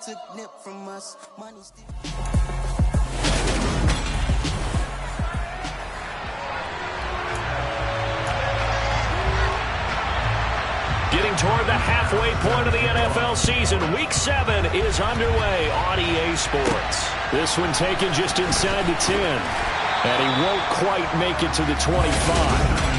took nip from us. Money still. Getting toward the halfway point of the NFL season. Week 7 is underway on EA Sports. This one taken just inside the 10. And he won't quite make it to the 25.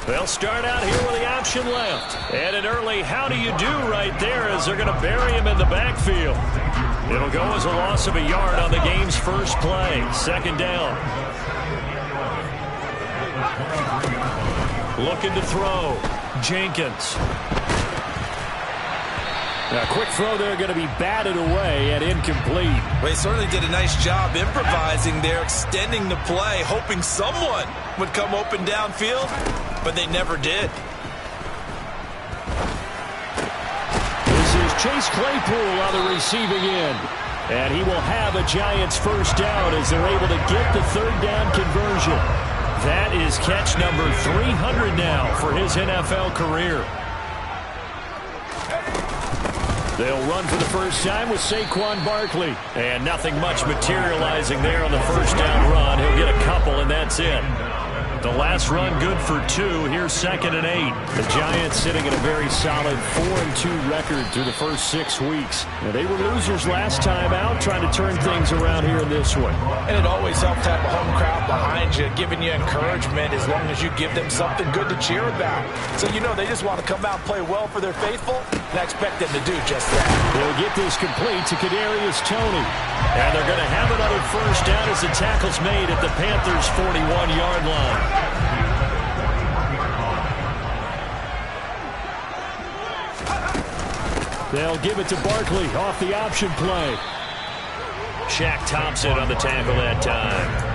They'll start out here with the option left. And an early how do you do right there as they're going to bury him in the backfield. It'll go as a loss of a yard on the game's first play. Second down. Looking to throw. Jenkins. A quick throw there going to be batted away and incomplete. Well, he certainly did a nice job improvising there, extending the play, hoping someone would come open downfield, but they never did. This is Chase Claypool on the receiving end. And he will have a Giants first down as they're able to get the third down conversion. That is catch number 300 now for his NFL career. They'll run for the first time with Saquon Barkley. And nothing much materializing there on the first down run. He'll get a couple, and that's it. The last run good for 2. Here's 2nd and 8. The Giants sitting at a very solid 4-2 record through the first 6 weeks. Now, they were losers last time out, trying to turn things around here in this one. And it always helps to have a home crowd behind you, giving you encouragement as long as you give them something good to cheer about. So you know they just want to come out and play well for their faithful, and I expect them to do just that. They'll get this complete to Kadarius Toney. And they're going to have another first down as the tackle's made at the Panthers' 41-yard line. They'll give it to Barkley off the option play. Shaq Thompson on the tackle that time.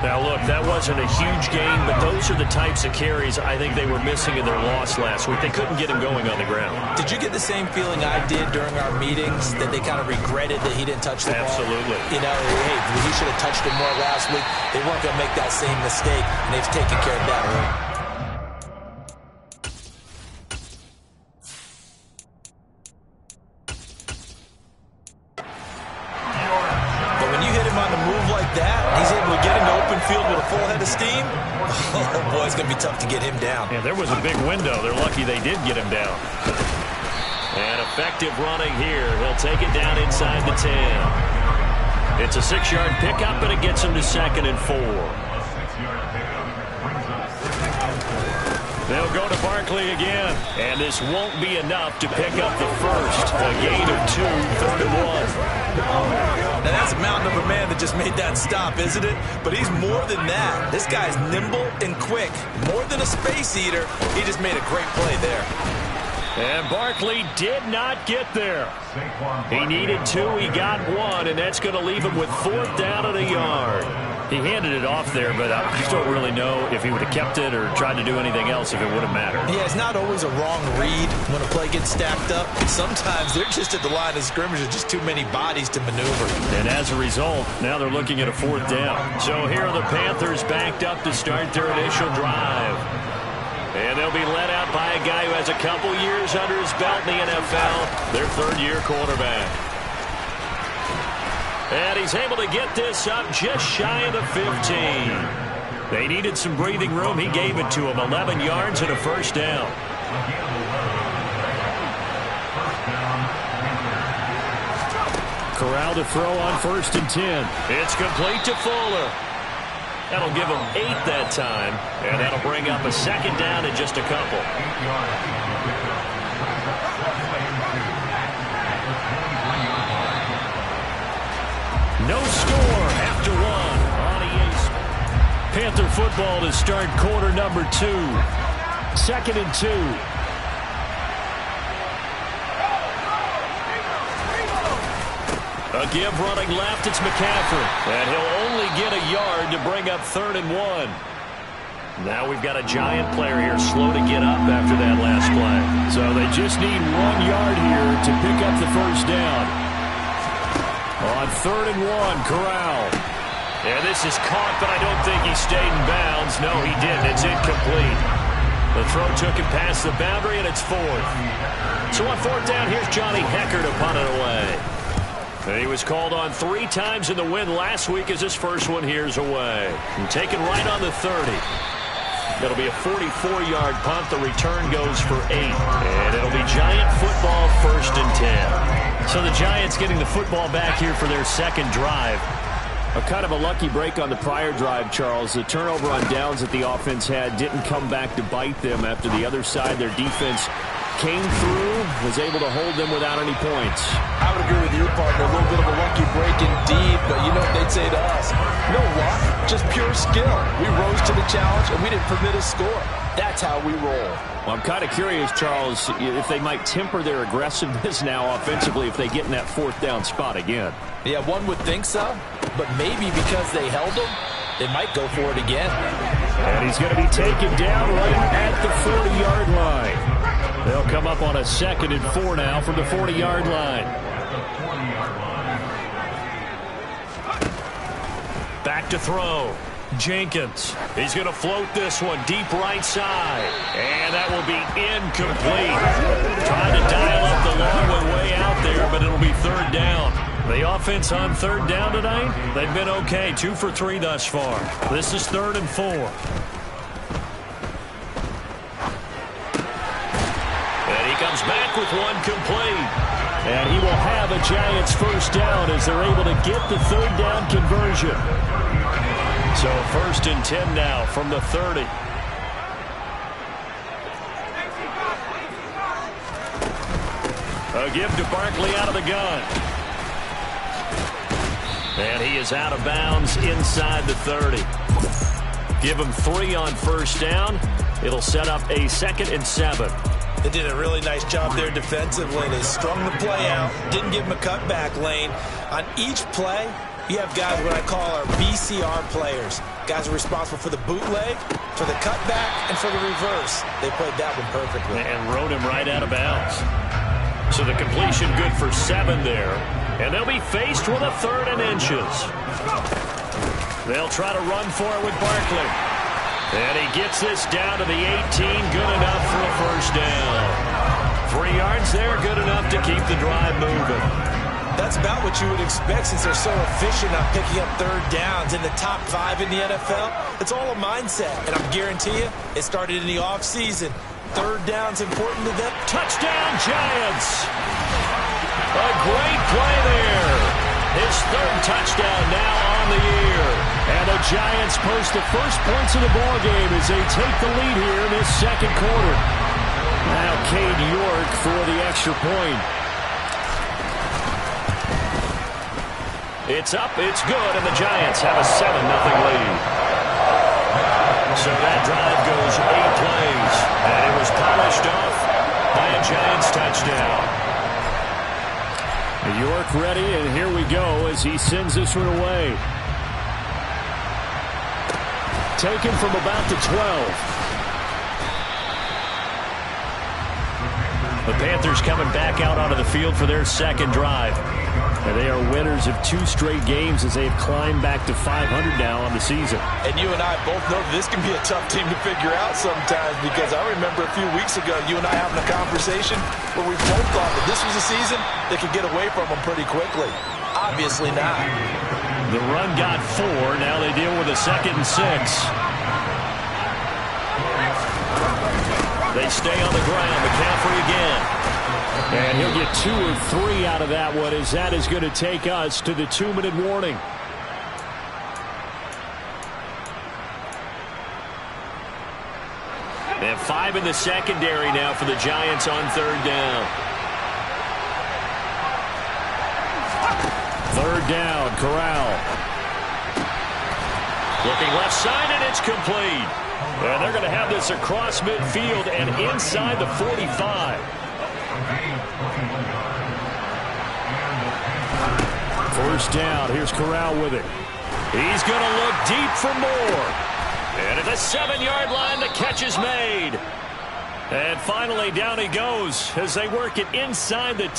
Now, look, that wasn't a huge gain, but those are the types of carries I think they were missing in their loss last week. They couldn't get him going on the ground. Did you get the same feeling I did during our meetings, that they kind of regretted that he didn't touch the ball? Absolutely. You know, hey, he should have touched it more last week. They weren't going to make that same mistake, and they've taken care of that early. But when you hit him on the move like that, he's able to get into open field with a full head of steam. Oh, boy, it's going to be tough to get him down. Yeah, there was a big window. They're lucky they did get him down. And effective running here. He'll take it down inside the 10. It's a 6-yard pickup, and it gets him to 2nd and 4. They'll go to Barkley again. And this won't be enough to pick up the first. A gain of 2, 3rd and 1. Now, that's a mountain of a man that just made that stop, isn't it? But he's more than that. This guy's nimble and quick. More than a space eater. He just made a great play there. And Barkley did not get there. He needed 2. He got 1, and that's going to leave him with 4th down and a yard. He handed it off there, but I just don't really know if he would have kept it or tried to do anything else if it would have mattered. Yeah, it's not always a wrong read when a play gets stacked up. Sometimes they're just at the line of scrimmage with just too many bodies to maneuver. And as a result, now they're looking at a 4th down. So here are the Panthers backed up to start their initial drive. And they'll be led out by a guy who has a couple years under his belt in the NFL, their 3rd-year quarterback. And he's able to get this up just shy of the 15. They needed some breathing room. He gave it to him. 11 yards and a first down. Corral to throw on 1st and 10. It's complete to Fuller. That'll give him 8 that time, and that'll bring up a 2nd down and just a couple. No score after 1 on EA. Panther football to start quarter number 2. 2nd and 2. A give running left, it's McCaffrey. And he'll only get a yard to bring up 3rd and 1. Now we've got a Giant player here slow to get up after that last play. So they just need 1 yard here to pick up the first down. On 3rd and 1, Corral. And this is caught, but I don't think he stayed in bounds. No, he didn't. It's incomplete. The throw took him past the boundary, and it's fourth. So on fourth down, here's Johnny Hecker to punt it away. And he was called on 3 times in the win last week as his first one here's away. And taken right on the 30. That'll be a 44-yard punt. The return goes for 8. And it'll be Giant football, 1st and 10. So the Giants getting the football back here for their second drive. A kind of a lucky break on the prior drive, Charles. The turnover on downs that the offense had didn't come back to bite them after the other side. Their defense came through, was able to hold them without any points. I would agree with you, partner. A little bit of a lucky break indeed, but you know what they'd say to us? No luck, just pure skill. We rose to the challenge, and we didn't permit a score. That's how we roll. Well, I'm kind of curious, Charles, if they might temper their aggressiveness now offensively if they get in that 4th down spot again. Yeah, one would think so, but maybe because they held them, they might go for it again. And he's going to be taken down right at the 40-yard line. They'll come up on a 2nd and 4 now from the 40-yard line. Back to throw. Jenkins. He's going to float this one deep right side. And that will be incomplete. Trying to dial up the long one way out there, but it'll be 3rd down. The offense on 3rd down tonight, they've been okay. 2 for 3 thus far. This is 3rd and 4. And he comes back with one complete. And he will have a Giants 1st down as they're able to get the 3rd down conversion. So 1st and 10 now from the 30. A give to Barkley out of the gun. And he is out of bounds inside the 30. Give him 3 on 1st down. It'll set up a 2nd and 7. They did a really nice job there defensively. They strung the play out, didn't give him a cutback lane. On each play, you have guys what I call our BCR players. Guys are responsible for the bootleg, for the cutback, and for the reverse. They played that one perfectly. And rode him right out of bounds. So the completion good for 7 there. And they'll be faced with a 3rd and inches. They'll try to run for it with Barkley. And he gets this down to the 18. Good enough for a 1st down. 3 yards there, good enough to keep the drive moving. That's about what you would expect since they're so efficient on picking up 3rd downs in the top 5 in the NFL. It's all a mindset, and I guarantee you it started in the offseason. 3rd down's important to them. Touchdown, Giants! A great play there. His 3rd touchdown now on the year. And the Giants post the first points of the ballgame as they take the lead here in this 2nd quarter. Now Cade York for the extra point. It's up, it's good, and the Giants have a 7-0 lead. So that drive goes 8 plays, and it was polished off by a Giants touchdown. York ready, and here we go as he sends this one away. Taken from about the 12. The Panthers coming back out onto the field for their 2nd drive. And they are winners of 2 straight games as they have climbed back to 500 now on the season. And you and I both know this can be a tough team to figure out sometimes, because I remember a few weeks ago you and I having a conversation where we both thought that this was a season that could get away from them pretty quickly. Obviously not. The run got 4. Now they deal with a 2nd and 6. They stay on the ground. McCaffrey again. And he'll get 2 or 3 out of that one, as that is going to take us to the 2-minute warning. And 5 in the secondary now for the Giants on 3rd down. 3rd down, Corral. Looking left side, and it's complete. And they're going to have this across midfield and inside the 45. 1st down. Here's Corral with it. He's going to look deep for more. And at the 7-yard line, the catch is made. And finally, down he goes as they work it inside the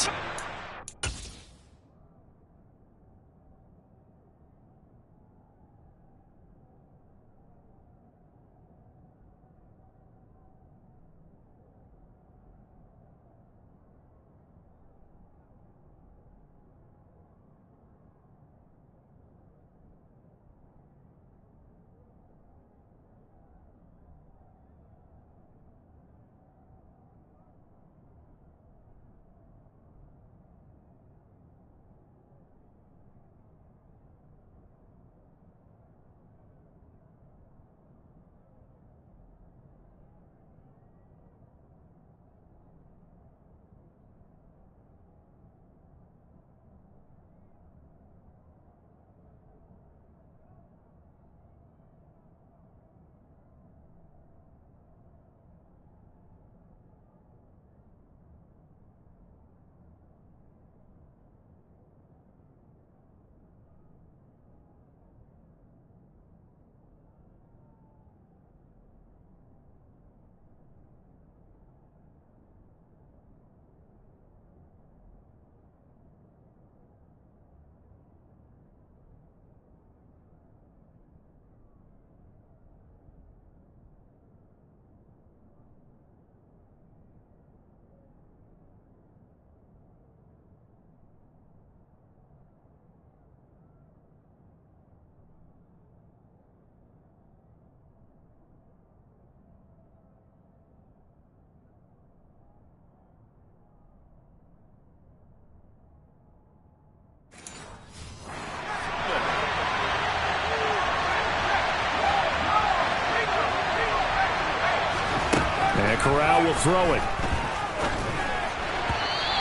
Corral will throw it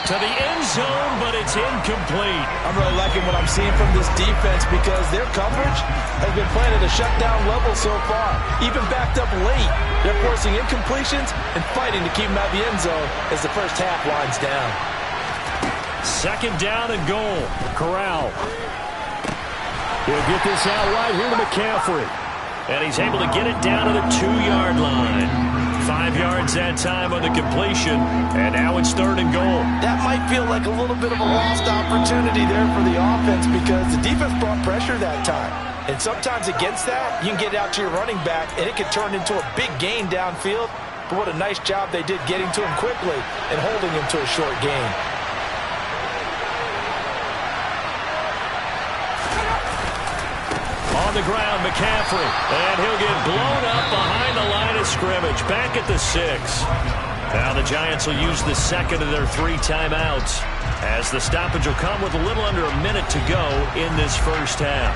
to the end zone, but it's incomplete. I'm really liking what I'm seeing from this defense because their coverage has been playing at a shutdown level so far. Even backed up late, they're forcing incompletions and fighting to keep them out of the end zone as the first half winds down. Second down and goal. Corral. He'll get this out right here to McCaffrey. And he's able to get it down to the 2-yard line. 5 yards that time on the completion. And now it's third and goal. That might feel like a little bit of a lost opportunity there for the offense because the defense brought pressure that time. And sometimes against that, you can get it out to your running back, and it could turn into a big gain downfield. But what a nice job they did getting to him quickly and holding him to a short gain. On the ground, McCaffrey. And he'll get blown up behind the line of scrimmage. Back at the 6. Now the Giants will use the second of their 3 timeouts as the stoppage will come with a little under a minute to go in this first half.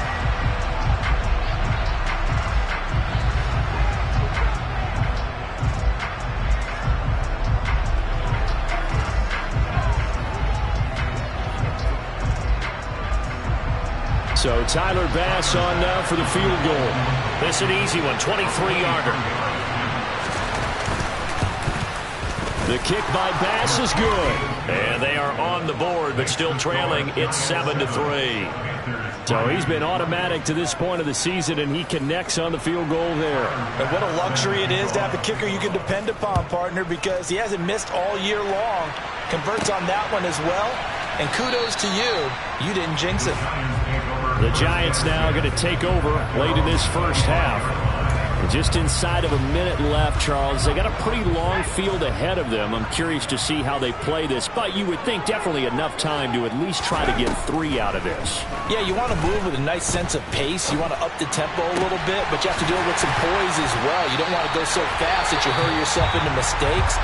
So Tyler Bass on now for the field goal. This an easy one, 23-yarder. The kick by Bass is good. And they are on the board, but still trailing. It's 7-3. So he's been automatic to this point of the season, and he connects on the field goal there. And what a luxury it is to have a kicker you can depend upon, partner, because he hasn't missed all year long. Converts on that one as well. And kudos to you. You didn't jinx it. The Giants now going to take over late in this first half. Just inside of a minute left, Charles. They got a pretty long field ahead of them. I'm curious to see how they play this, but you would think definitely enough time to at least try to get 3 out of this. Yeah, you want to move with a nice sense of pace. You want to up the tempo a little bit, but you have to do it with some poise as well. You don't want to go so fast that you hurry yourself into mistakes.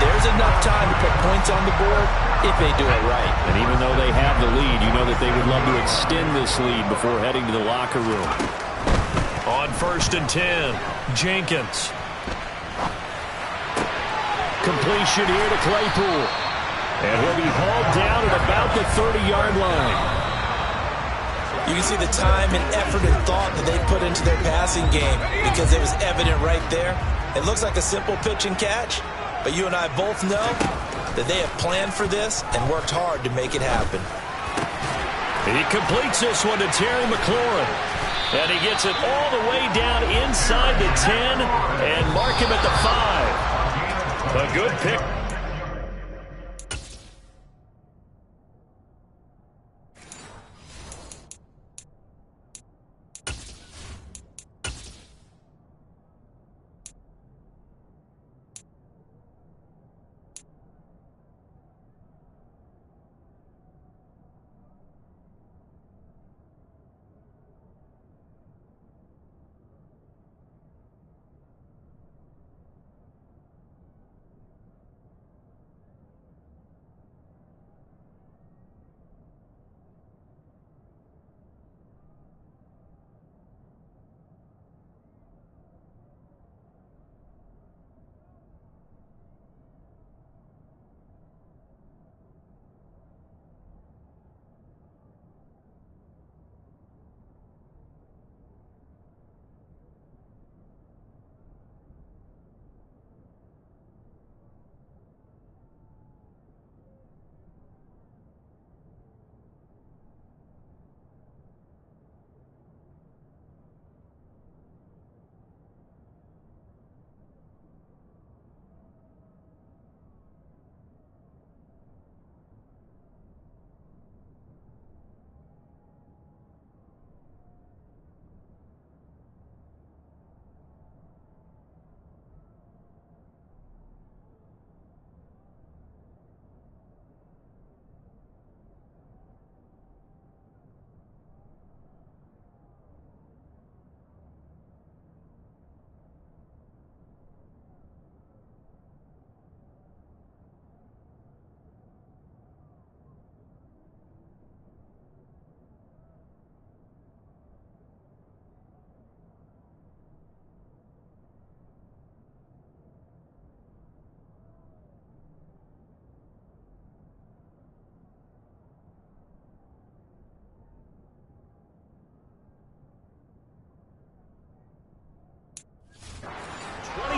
There's enough time to put points on the board if they do it right. And even though they have the lead, you know that they would love to extend this lead before heading to the locker room. On 1st and 10, Jenkins. Completion here to Claypool. And he'll be hauled down at about the 30-yard line. You can see the time and effort and thought that they put into their passing game because it was evident right there. It looks like a simple pitch and catch, but you and I both know that they have planned for this and worked hard to make it happen. He completes this one to Terry McLaurin. And he gets it all the way down inside the 10 and mark him at the 5. A good pick.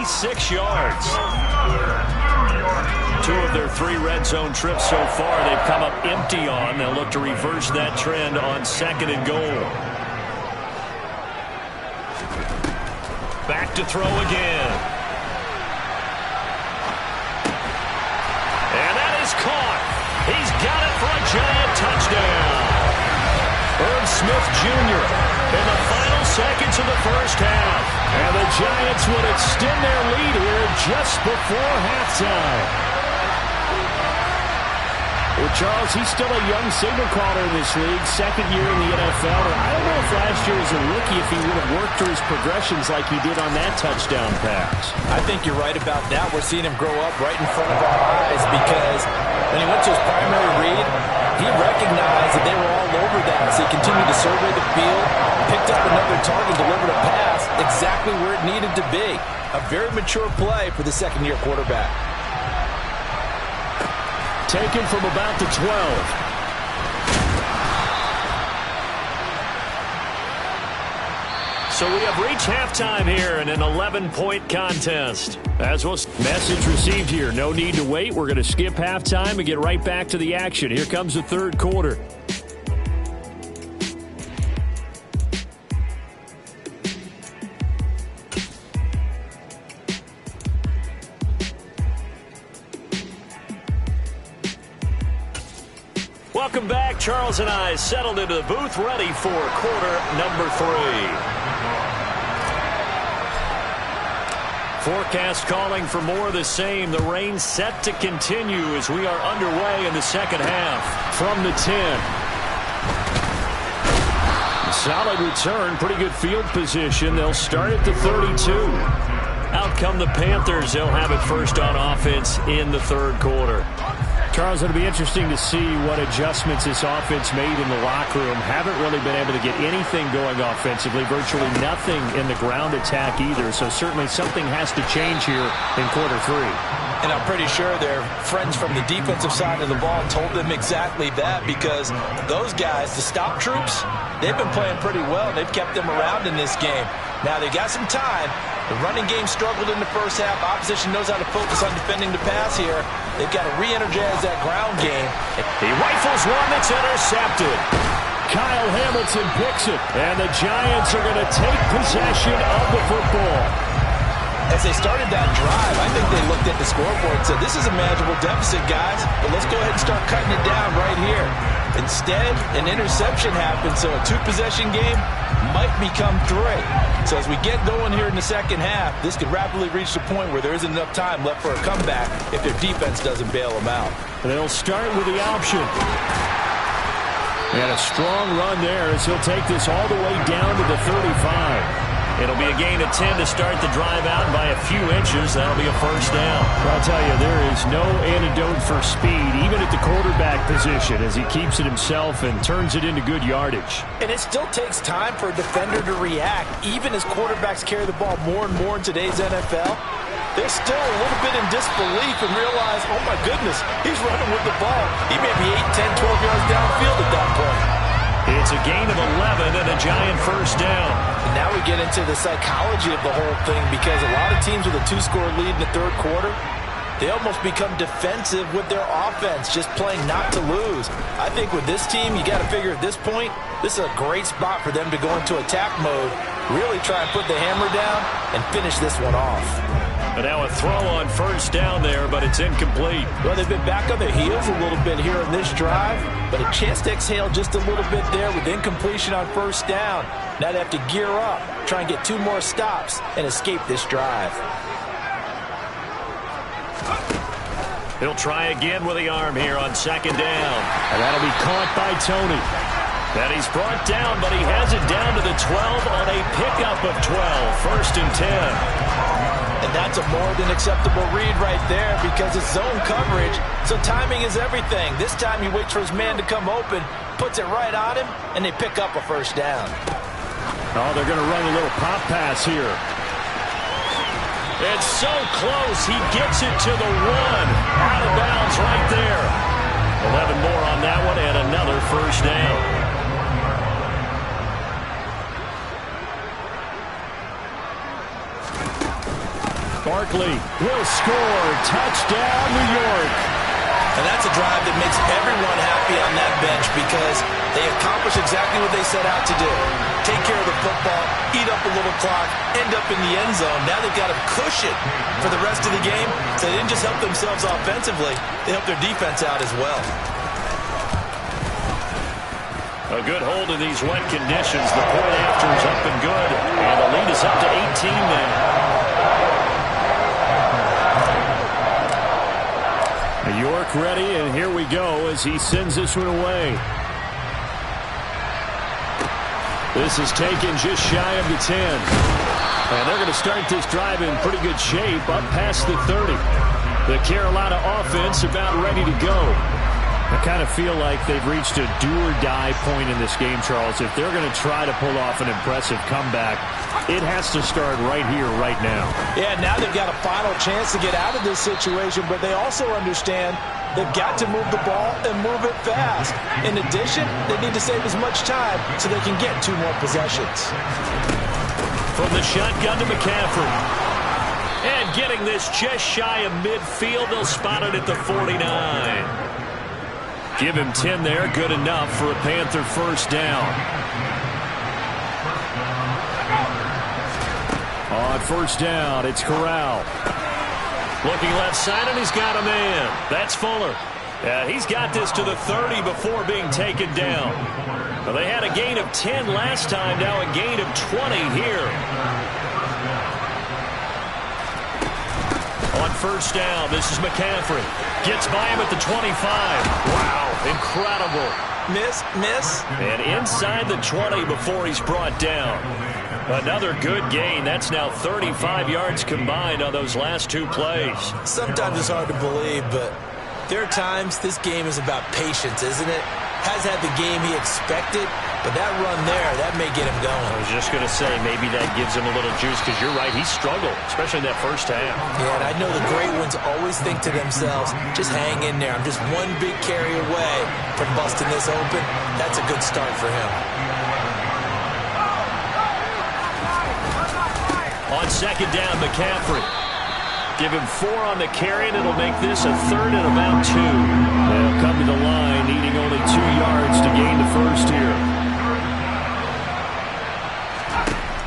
26 yards. 2 of their 3 red zone trips so far they've come up empty on. They'll look to reverse that trend on 2nd and goal. Back to throw again. And that is caught. He's got it for a giant touchdown. Irv Smith Jr. in the final seconds of the first half. And the Giants will extend their lead here just before halftime. Well, Charles, he's still a young signal caller in this league, 2nd year in the NFL. And I don't know if last year as a rookie if he would have worked through his progressions like he did on that touchdown pass. I think you're right about that. We're seeing him grow up right in front of our eyes because when he went to his primary read, he recognized that they were all over that. So he continued to survey the field, picked up another target, delivered a pass exactly where it needed to be. A very mature play for the 2nd-year quarterback. Taken from about the 12. So we have reached halftime here in an 11-point contest. As was message received here. No need to wait. We're going to skip halftime and get right back to the action. Here comes the 3rd quarter. Welcome back. Charles and I settled into the booth, ready for quarter number 3. Forecast calling for more of the same. The rain set to continue as we are underway in the 2nd half. From the 10. Solid return. Pretty good field position. They'll start at the 32. Out come the Panthers. They'll have it first on offense in the 3rd quarter. Charles, it'll be interesting to see what adjustments this offense made in the locker room. Haven't really been able to get anything going offensively. Virtually nothing in the ground attack either. So certainly something has to change here in quarter 3. And I'm pretty sure their friends from the defensive side of the ball told them exactly that because those guys, the stop troops, they've been playing pretty well. They've kept them around in this game. Now they got some time. The running game struggled in the first half. Opposition knows how to focus on defending the pass here. They've got to re-energize that ground game. He rifles one that's intercepted. Kyle Hamilton picks it, and the Giants are going to take possession of the football. As they started that drive, I think they looked at the scoreboard and said, this is a manageable deficit, guys, but let's go ahead and start cutting it down right here. Instead, an interception happened, so a 2-possession game might become 3. So as we get going here in the 2nd half, this could rapidly reach the point where there isn't enough time left for a comeback if their defense doesn't bail them out. They'll start with the option. And a strong run there as he'll take this all the way down to the 35. It'll be a gain of 10 to start the drive out, and by a few inches, that'll be a first down. I'll tell you, there is no antidote for speed, even at the quarterback position, as he keeps it himself and turns it into good yardage. And it still takes time for a defender to react, even as quarterbacks carry the ball more and more in today's NFL. They're still a little bit in disbelief and realize, oh my goodness, he's running with the ball. He may be 8, 10, 12 yards downfield at that point. It's a gain of 11 and a giant first down. And now we get into the psychology of the whole thing because a lot of teams with a 2-score lead in the 3rd quarter, they almost become defensive with their offense, just playing not to lose. I think with this team, you got to figure at this point, this is a great spot for them to go into attack mode, really try and put the hammer down and finish this one off. And now a throw on first down there, but it's incomplete. Well, they've been back on their heels a little bit here on this drive, but a chance to exhale just a little bit there with incompletion on first down. Now they have to gear up, try and get 2 more stops, and escape this drive. He'll try again with the arm here on 2nd down. And that'll be caught by Tony. And he's brought down, but he has it down to the 12 on a pickup of 12. 1st and 10. And that's a more than acceptable read right there because it's zone coverage, so timing is everything. This time he waits for his man to come open, puts it right on him, and they pick up a first down. Oh, they're going to run a little pop pass here. It's so close. He gets it to the 1. Out of bounds right there. 11 more on that one and another first down. Barkley will score. Touchdown, New York. And that's a drive that makes everyone happy on that bench because they accomplish exactly what they set out to do. Take care of the football, eat up a little clock, end up in the end zone. Now they've got a cushion for the rest of the game. So they didn't just help themselves offensively, they helped their defense out as well. A good hold in these wet conditions. The point after is up and good. And the lead is up to 18 now. York ready, and here we go as he sends this one away. This is taken just shy of the 10. And they're going to start this drive in pretty good shape, up past the 30. The Carolina offense about ready to go. I kind of feel like they've reached a do-or-die point in this game, Charles. If they're going to try to pull off an impressive comeback, it has to start right here, right now. Yeah, now they've got a final chance to get out of this situation, but they also understand they've got to move the ball and move it fast. In addition, they need to save as much time so they can get 2 more possessions. From the shotgun to McCaffrey. And getting this just shy of midfield, they'll spot it at the 49. Give him 10 there, good enough for a Panther first down. On first down, it's Corral. Looking left side, and he's got a man. That's Fuller. He's got this to the 30 before being taken down. Well, they had a gain of 10 last time, now a gain of 20 here. On first down, this is McCaffrey. Gets by him at the 25. Wow, incredible. Miss. And inside the 20 before he's brought down. Another good gain. That's now 35 yards combined on those last 2 plays. Sometimes it's hard to believe, but there are times this game is about patience, isn't it? Has had the game he expected, but that run there, that may get him going. I was just going to say, maybe that gives him a little juice, because you're right, he struggled, especially in that first half. Yeah, and I know the great ones always think to themselves, just hang in there. I'm just one big carry away from busting this open. That's a good start for him. On second down, McCaffrey. Give him 4 on the carry, and it'll make this a 3rd and about 2. They'll come to the line, needing only 2 yards to gain the first here.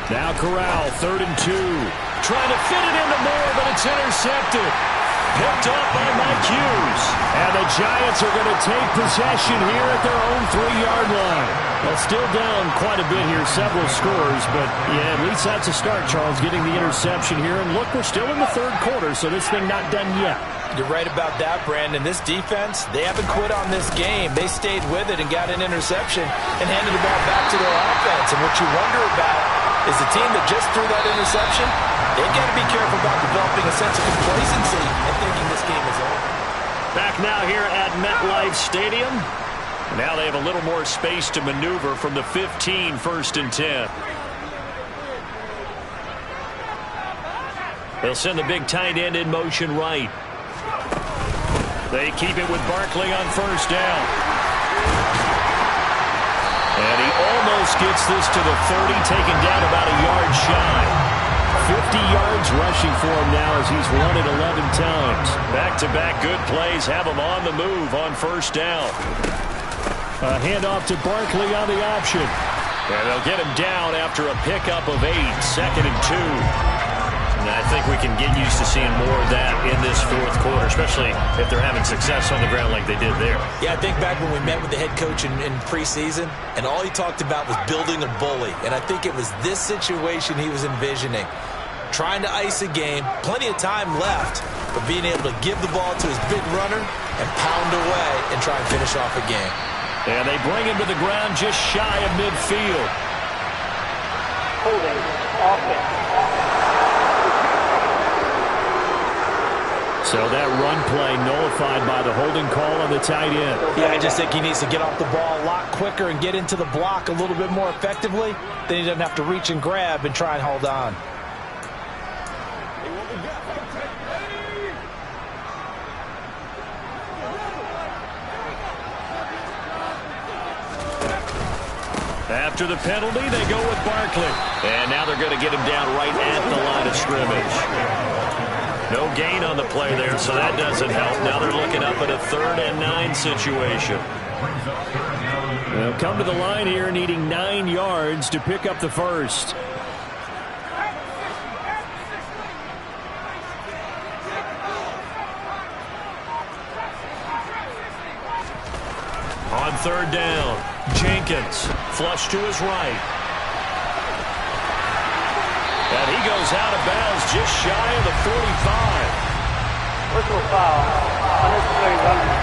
Now Corral, 3rd and 2. Trying to fit it into Moore, but it's intercepted. Picked up by Mike Hughes. And the Giants are going to take possession here at their own 3-yard line. Well, still down quite a bit here, several scores, but yeah, at least that's a start, Charles, getting the interception here. And look, we're still in the 3rd quarter, so this thing not done yet. You're right about that, Brandon. This defense, they haven't quit on this game. They stayed with it and got an interception and handed the ball back to their offense. And what you wonder about is the team that just threw that interception, they've got to be careful about developing a sense of complacency and thinking this game is over. Back now here at MetLife Stadium. Now they have a little more space to maneuver from the 15, 1st and 10. They'll send the big tight end in motion right. They keep it with Barkley on first down. And he almost gets this to the 30, taken down about a yard shy. 50 yards rushing for him now as he's run it 11 times. Back-to-back good plays have him on the move on first down. A handoff to Barkley on the option. And they'll get him down after a pickup of 8, 2nd and 2. And I think we can get used to seeing more of that in this 4th quarter, especially if they're having success on the ground like they did there. Yeah, I think back when we met with the head coach in preseason, and all he talked about was building a bully. And I think it was this situation he was envisioning. Trying to ice a game, plenty of time left, but being able to give the ball to his big runner and pound away and try and finish off a game. And they bring him to the ground just shy of midfield. Holding offense. So that run play nullified by the holding call on the tight end. Yeah, I just think he needs to get off the ball a lot quicker and get into the block a little bit more effectively. Then he doesn't have to reach and grab and try and hold on. After the penalty, they go with Barkley. And now they're going to get him down right at the line of scrimmage. No gain on the play there, so that doesn't help. Now they're looking up at a 3rd and 9 situation. They'll come to the line here needing 9 yards to pick up the first. On 3rd down, Jenkins, flush to his right. And he goes out of bounds just shy of the 45. Personal foul, unnecessary running,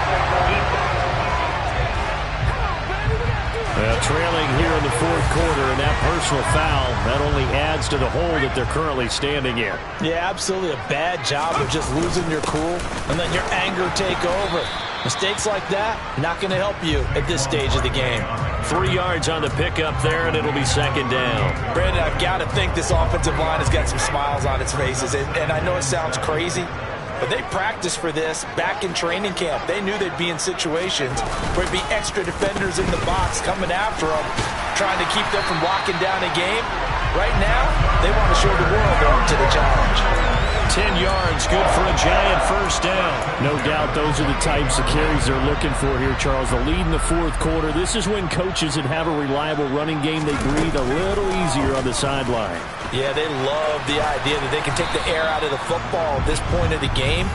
trailing here in the 4th quarter, and that personal foul, that only adds to the hole that they're currently standing in. Yeah, absolutely a bad job of just losing your cool and letting your anger take over. Mistakes like that, not going to help you at this stage of the game. 3 yards on the pickup there, and it'll be 2nd down. Brandon, I've got to think this offensive line has got some smiles on its faces. And I know it sounds crazy, but they practiced for this back in training camp. They knew they'd be in situations where it'd be extra defenders in the box coming after them, trying to keep them from locking down a game. Right now, they want to show the world they're up to the challenge. 10 yards, good for a Giant first down. No doubt those are the types of carries they're looking for here, Charles. The lead in the 4th quarter. This is when coaches that have a reliable running game, they breathe a little easier on the sideline. Yeah, they love the idea that they can take the air out of the football at this point of the game.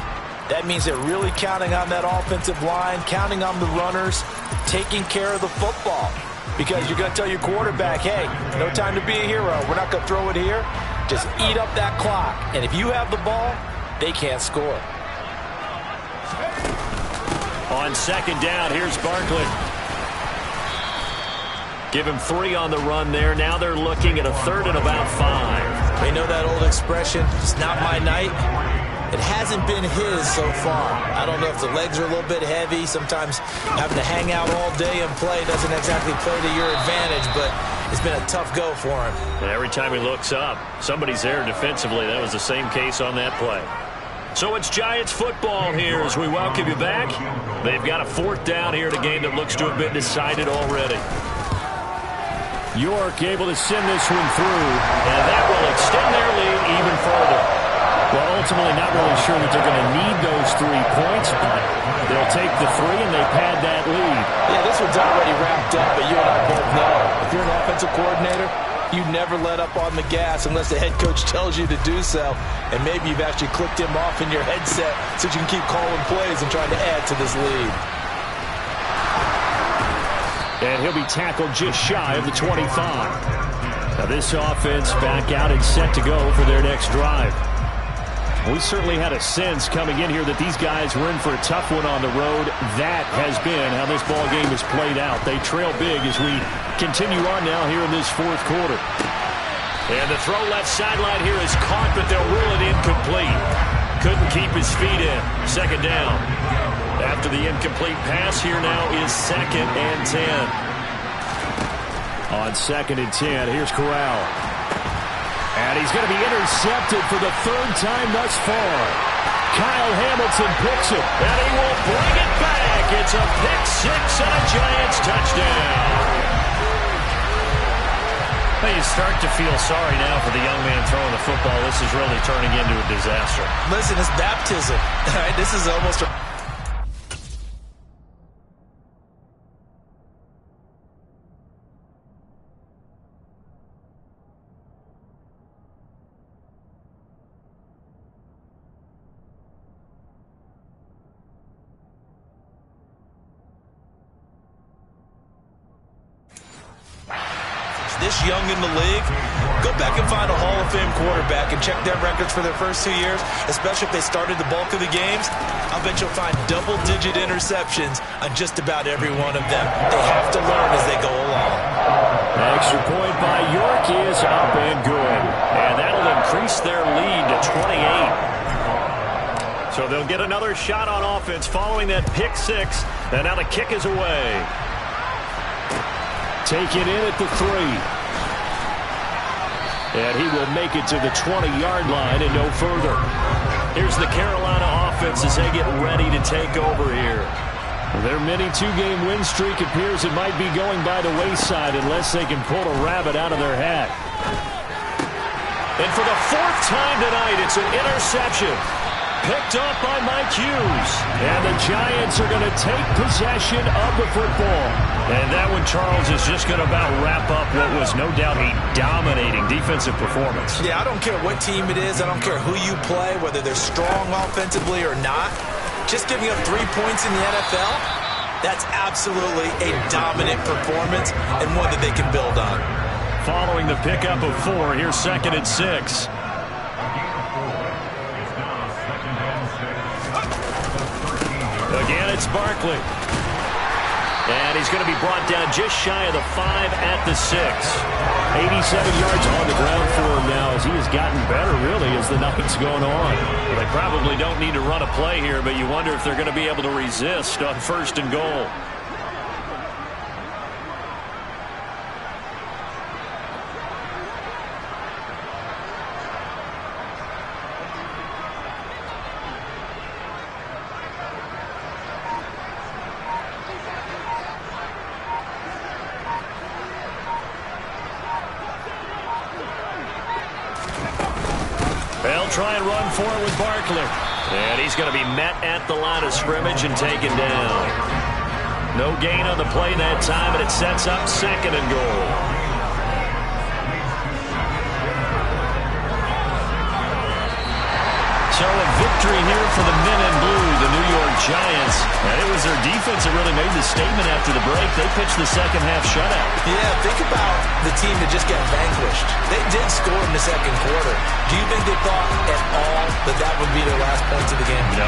That means they're really counting on that offensive line, counting on the runners, taking care of the football. Because you're going to tell your quarterback, hey, no time to be a hero. We're not going to throw it here. Just eat up that clock. And if you have the ball, they can't score. On 2nd down, here's Barkley. Give him 3 on the run there. Now they're looking at a 3rd and about 5. They know that old expression, it's not my night. It hasn't been his so far. I don't know if the legs are a little bit heavy. Sometimes having to hang out all day and play doesn't exactly play to your advantage, but it's been a tough go for him. And every time he looks up, somebody's there defensively. That was the same case on that play. So it's Giants football here as we welcome you back. They've got a 4th down here in a game that looks to have been decided already. York able to send this one through, and that will extend their lead even further. Well, ultimately not really sure that they're going to need those 3 points, but they'll take the 3 and they pad that lead. Yeah, this one's already wrapped up, but you and I both know if you're an offensive coordinator, you never let up on the gas unless the head coach tells you to do so. And maybe you've actually clicked him off in your headset so you can keep calling plays and trying to add to this lead. And he'll be tackled just shy of the 25. Now this offense back out and set to go for their next drive. We certainly had a sense coming in here that these guys were in for a tough one on the road. That has been how this ball game has played out. They trail big as we continue on now here in this 4th quarter. And the throw left sideline here is caught, but they'll rule it incomplete. Couldn't keep his feet in. 2nd down. After the incomplete pass, here now is 2nd and 10. On 2nd and 10, here's Corral. And he's going to be intercepted for the 3rd time thus far. Kyle Hamilton picks it, and he will bring it back. It's a pick 6 and a Giants touchdown. Well, you start to feel sorry now for the young man throwing the football. This is really turning into a disaster. Listen, it's baptism. All right, this is almost a... this young in the league, go back and find a Hall of Fame quarterback and check their records for their first 2 years, especially if they started the bulk of the games. I'll bet you'll find double-digit interceptions on just about every one of them. They have to learn as they go along. Extra point by York is up and good. And that'll increase their lead to 28. So they'll get another shot on offense following that pick 6. And now the kick is away. Take it in at the 3. And he will make it to the 20-yard line and no further. Here's the Carolina offense as they get ready to take over here. Their mini 2-game win streak appears it might be going by the wayside unless they can pull a rabbit out of their hat. And for the 4th time tonight, it's an interception. picked off by Mike Hughes. And the Giants are going to take possession of the football. And that one, Charles, is just going to about wrap up what was no doubt a dominating defensive performance. Yeah, I don't care what team it is. I don't care who you play, whether they're strong offensively or not. Just giving up 3 points in the NFL, that's absolutely a dominant performance and one that they can build on. Following the pickup of 4, here's 2nd and 6. Again, it's Barkley. And he's going to be brought down just shy of the 5 at the 6. 87 yards on the ground for him now as he has gotten better, really, as the night's going on. Well, they probably don't need to run a play here, but you wonder if they're going to be able to resist on 1st and goal. They'll try and run for it with Barkley. And he's going to be met at the line of scrimmage and taken down. No gain on the play that time, and it sets up 2nd and goal. So a victory here for the men in blue, the New York Giants. And it was their defense that really made the statement after the break. They pitched the second half shutout. Yeah, think about the team that just got vanquished. They did score in the 2nd quarter. Do you think they thought at all that that would be their last points of the game? No,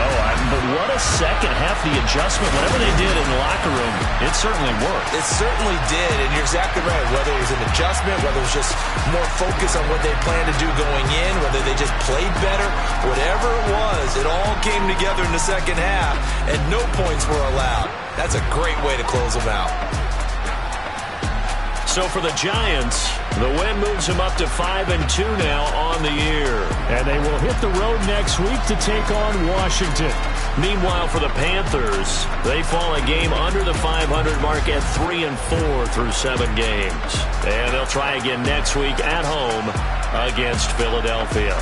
but what a second half, the adjustment, whatever they did in the locker room, it certainly worked. It certainly did, and you're exactly right. Whether it was an adjustment, whether it was just more focus on what they planned to do going in, whether they just played better, whatever it was, it all came together in the second half, and no points were allowed. That's a great way to close them out. So for the Giants, the win moves them up to 5-2 now on the year. And they will hit the road next week to take on Washington. Meanwhile, for the Panthers, they fall a game under the 500 mark at 3-4 through 7 games. And they'll try again next week at home against Philadelphia.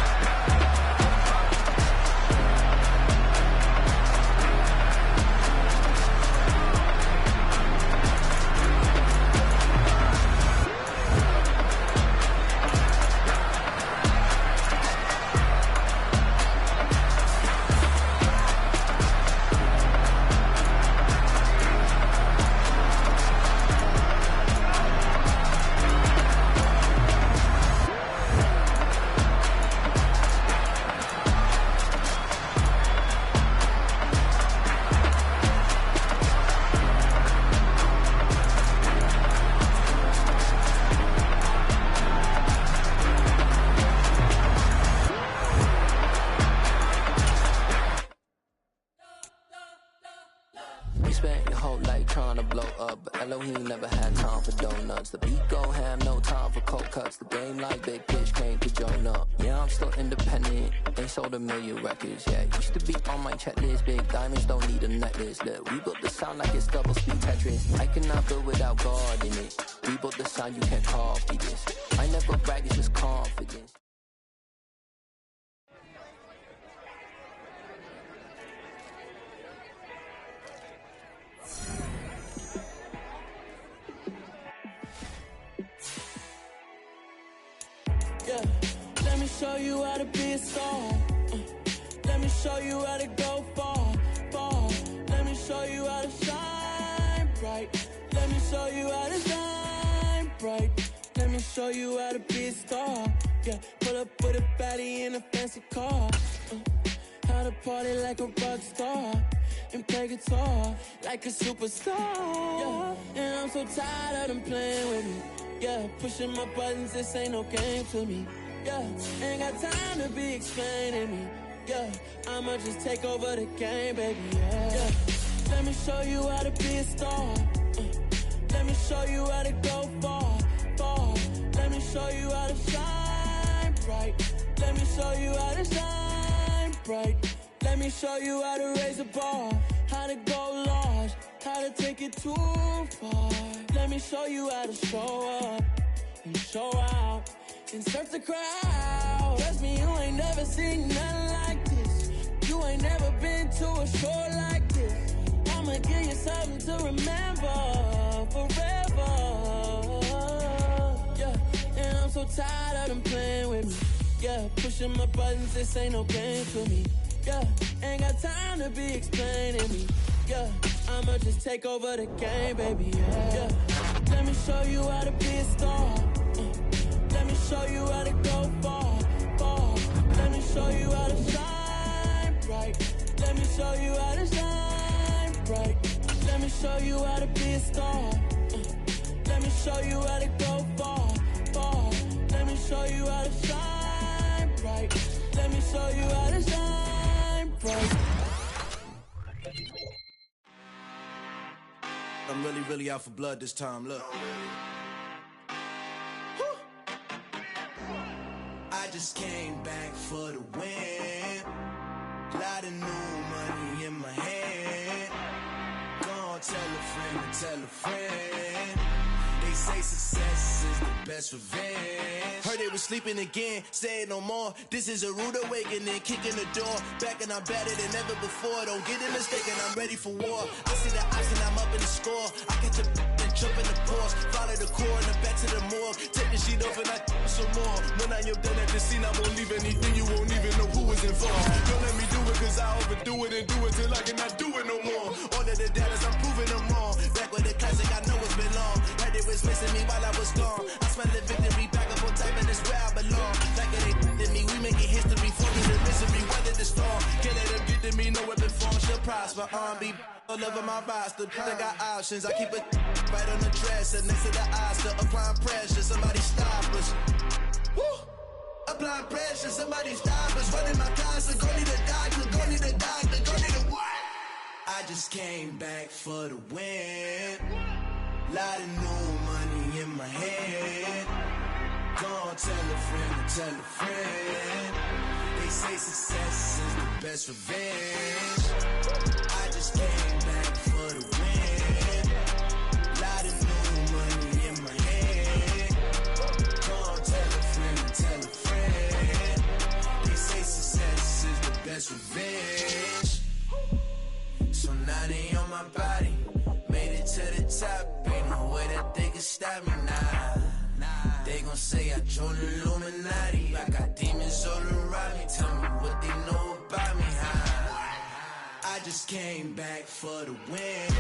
Spent your whole life trying to blow up, but Elohim never had time for donuts. The beat gon' have no time for cold cuts. The game like Big Pitch came to join up. Yeah, I'm still independent, ain't sold a million records. Yeah, used to be on my checklist. Big diamonds don't need a necklace. Look, we built the sound like it's double speed Tetris. I cannot build without God in it. We built the sound, you can't copy this. I never brag, it's just confidence. Yeah, let me show you how to be a star. Let me show you how to go far, far. Let me show you how to shine bright. Let me show you how to shine bright. Let me show you how to be a star. Yeah, pull up with a baddie in a fancy car. How to party like a rock star and play guitar like a superstar. Yeah, and I'm so tired of them playing with me. Yeah, pushing my buttons, this ain't no game to me. Yeah, ain't got time to be explaining me. Yeah, I'ma just take over the game, baby. Yeah, let me show you how to be a star. Let me show you how to go far, far. Let me show you how to shine bright. Let me show you how to shine bright. Let me show you how to raise a bar, how to go large, how to take it too far. Let me show you how to show up and show out and surf the crowd. Trust me, you ain't never seen nothing like this. You ain't ain't never been to a show like this. I'ma give you something to remember forever. Yeah, and I'm so tired of them playing with me. Yeah, pushing my buttons, this ain't no game for me. Yeah, ain't got time to be explaining me. Yeah, I'ma just take over the game, baby. Yeah, let me show you how to be a star. Let me show you how to go far, far. Let me show you how to shine bright. Let me show you how to shine bright. Let me show you how to be a star. Let me show you how to go far, far. Let me show you how to shine bright. Let me show you how to shine bright. I'm really out for blood this time, look. I just came back for the win. Lot of new money in my hand. Gonna tell a friend to tell a friend. They say success is the best revenge. Heard they was sleeping again, say it no more. This is a rude awakening, kicking the door. Back and I'm better than ever before. Don't get it mistaken, I'm ready for war. I see the option, I'm up in the score. I catch a and jump in the course. Follow the core and the back to the morgue. Take the sheet off and I some more. When I am done at the scene, I won't leave anything. You won't even know who is involved. Don't let me do it cause I overdo it and do it till I cannot do it no more. All of the doubters, I'm proving them wrong. Back with the classic, I know it's been long. Heard it was missing me while I was gone. I smell the victory back up on top and it's where I belong. Like it ain't to me, we making history. Forming the misery, weather the storm. Can't let them get to me, no weapon form. She'll prosper, be all over my roster. I got options, I keep it right on the dresser. Next to the Oscar, applying pressure. Somebody stop us. Woo! Applying pressure, somebody stop us. Running my closet, go need a doctor, go need a doctor, go need a what? I just came back for the win. Lot of new money in my hand. Gonna tell a friend to tell a friend. They say success is the best revenge. I just came back for the win. Lot of new money in my hand. Gonna tell a friend to tell a friend. They say success is the best revenge. So now they on my body. Made it to the top. Ain't no way that they can stop me now. They gon' say I joined the Illuminati. I got demons all around me. Tell me what they know about me, huh? I just came back for the win.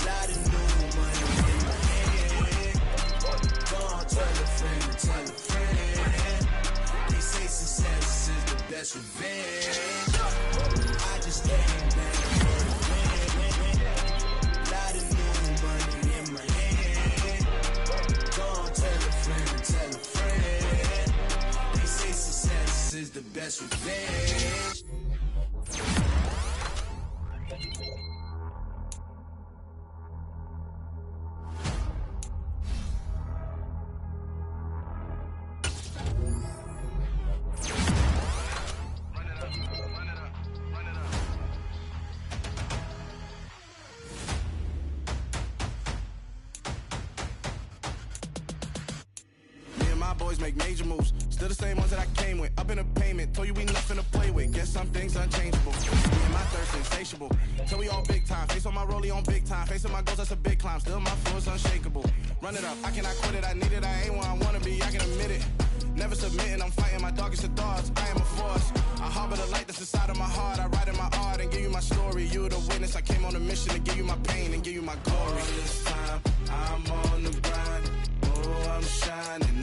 Lot of new money in my hand. Gonna tell a friend to tell a friend. They say success is the best revenge. I just came back for the win. Lot of new money in my hand. Gonna tell a friend to tell a friend. They say success is the best revenge. Boys make major moves, still the same ones that I came with. Up in a payment, told you we nothing to play with. Guess some things unchangeable. Me and my thirst insatiable. Till we all big time. Face on my rollie on big time. Facing my goals, that's a big climb. Still my flow is unshakable. Run it up, I cannot quit it. I need it, I ain't where I wanna be. I can admit it. Never submitting, I'm fighting my darkest of thoughts. I am a force. I harbor the light that's inside of my heart. I write in my art and give you my story. You the witness. I came on a mission to give you my pain and give you my glory. All this time, I'm on the grind. Oh, I'm shining.